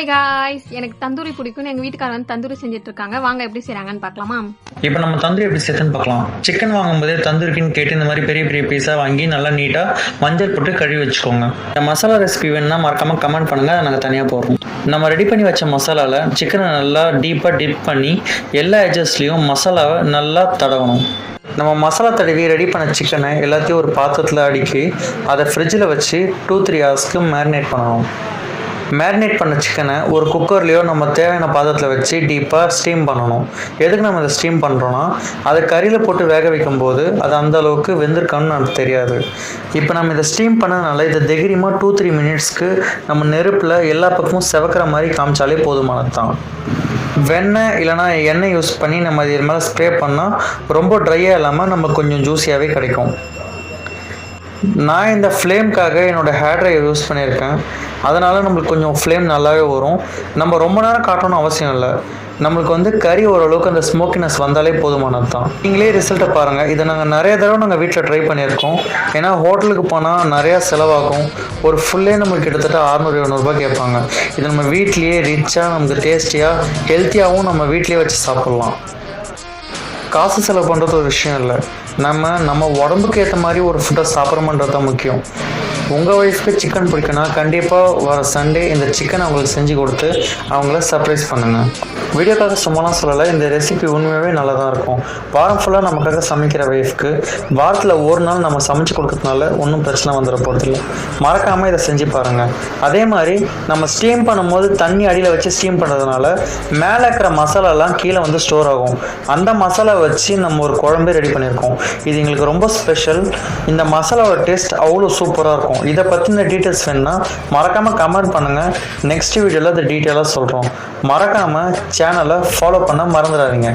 Hi guys, எனக்கு தந்தூரி பிடிக்கும். எங்கள் வீட்டுக்காரர் வந்து தந்தூரி செஞ்சுட்டு இருக்காங்க. வாங்க எப்படி செய்கிறாங்கன்னு பார்க்கலாமா? இப்போ நம்ம தந்தூரி எப்படி சேர்த்துன்னு பார்க்கலாம். சிக்கன் வாங்கும்போதே தந்தூரிக்குன்னு கேட்டு இந்த மாதிரி பெரிய பெரிய பீஸாக வாங்கி நல்லா நீட்டாக மஞ்சள் போட்டு கழுவி வச்சுக்கோங்க. இந்த மசாலா ரெசிபி வேணுன்னா மறக்காமல் கமெண்ட் பண்ணுங்கள், அதை நாங்கள் தனியாக போடுறோம். நம்ம ரெடி பண்ணி வச்ச மசாலாவில் சிக்கனை நல்லா டீப்பாக டிப் பண்ணி எல்லா எட்ஜஸ்லேயும் மசாலாவை நல்லா தடவணும். நம்ம மசாலா தடவி ரெடி பண்ண சிக்கனை எல்லாத்தையும் ஒரு பாத்திரத்தில் அடுக்கி அதை ஃப்ரிட்ஜில் வச்சு 2-3 ஹவர்ஸ்க்கு மேரினேட் பண்ணணும். மேரினேட் பண்ண சிக்கனை ஒரு குக்கர்லேயோ நம்ம தேவையான பாத்திரத்தில் வச்சு டீப்பாக ஸ்டீம் பண்ணணும். எதுக்கு நம்ம இதை ஸ்டீம் பண்ணுறோன்னா, அதை கறியில் போட்டு வேக வைக்கும்போது அது அந்த அளவுக்கு வெந்திருக்கான்னு நமக்கு தெரியாது. இப்போ நம்ம இதை ஸ்டீம் பண்ணதுனால இதை தைரியமாக 2-3 மினிட்ஸ்க்கு நம்ம நெருப்பில் எல்லா பக்கமும் செவக்கிற மாதிரி காமிச்சாலே போதுமானது தான். வெண்ணெய் இல்லைனா எண்ணெய் யூஸ் பண்ணி நம்ம இது மேலே ஸ்ப்ரே பண்ணால் ரொம்ப ட்ரையாக இல்லாமல் நம்ம கொஞ்சம் ஜூஸியாகவே கிடைக்கும். நான் இந்த ஃப்ளேம்க்காக என்னோடய ஹேர் ட்ரையர் யூஸ் பண்ணியிருக்கேன். அதனால் நம்மளுக்கு கொஞ்சம் ஃப்ளேம் நல்லாவே வரும். நம்ம ரொம்ப நேரம் காட்டணும்னு அவசியம் இல்லை. நம்மளுக்கு வந்து கறி ஓரளவுக்கு அந்த ஸ்மோக்கினஸ் வந்தாலே போதுமானது தான். நீங்களே ரிசல்ட்டை பாருங்கள். இதை நாங்கள் நிறைய தடவை நாங்கள் வீட்டில் ட்ரை பண்ணியிருக்கோம். ஏன்னா ஹோட்டலுக்கு போனால் நிறையா செலவாகும். ஒரு ஃபுல்லே நம்மளுக்கு கிட்டத்தட்ட 600-700 கேட்பாங்க. இது நம்ம வீட்லேயே ரிச்சாக நமக்கு டேஸ்டியாக ஹெல்த்தியாகவும் நம்ம வீட்லேயே வச்சு சாப்பிட்லாம். காசு செலவு பண்ணுறது ஒரு விஷயம் இல்லை, நம்ம உடம்புக்கு ஏற்ற மாதிரி ஒரு ஃபுட்டை சாப்பிட்றோமன்றது தான் முக்கியம். உங்கள் ஒய்ஃப்க்கு சிக்கன் பிடிக்குன்னா கண்டிப்பாக வர சண்டே இந்த சிக்கன் அவங்களுக்கு செஞ்சு கொடுத்து அவங்கள சர்ப்ரைஸ் பண்ணுங்கள். வீடியோக்காக சும்மாலாம் சொல்லலை, இந்த ரெசிபி உண்மையாகவே நல்லா தான் இருக்கும். வாரம் ஃபுல்லாக நமக்காக சமைக்கிற ஒய்ஃப்க்கு வாரத்தில் ஒரு நாள் நம்ம சமைச்சு கொடுக்கறதுனால ஒன்றும் பிரச்சனை வந்துட போகிறதில்ல. மறக்காமல் இதை செஞ்சு பாருங்கள். அதே மாதிரி நம்ம ஸ்டீம் பண்ணும்போது தண்ணி அடியில் வச்சு ஸ்டீம் பண்ணுறதுனால மேலே இருக்கிற மசாலாலாம் கீழே வந்து ஸ்டோர் ஆகும். அந்த மசாலா வச்சு நம்ம ஒரு குழம்பே ரெடி பண்ணியிருக்கோம். இது எங்களுக்கு ரொம்ப ஸ்பெஷல். இந்த மசாலாவோட டேஸ்ட் அவ்வளோ சூப்பராக இருக்கும். இதை பற்றின டீட்டெயில்ஸ் வேணுன்னா மறக்காமல் கமெண்ட் பண்ணுங்கள். நெக்ஸ்ட் வீடியோவில் அதை டீட்டெயிலாக சொல்கிறோம். மறக்காமல் சேனலை ஃபாலோ பண்ண மறந்துடாதீங்க.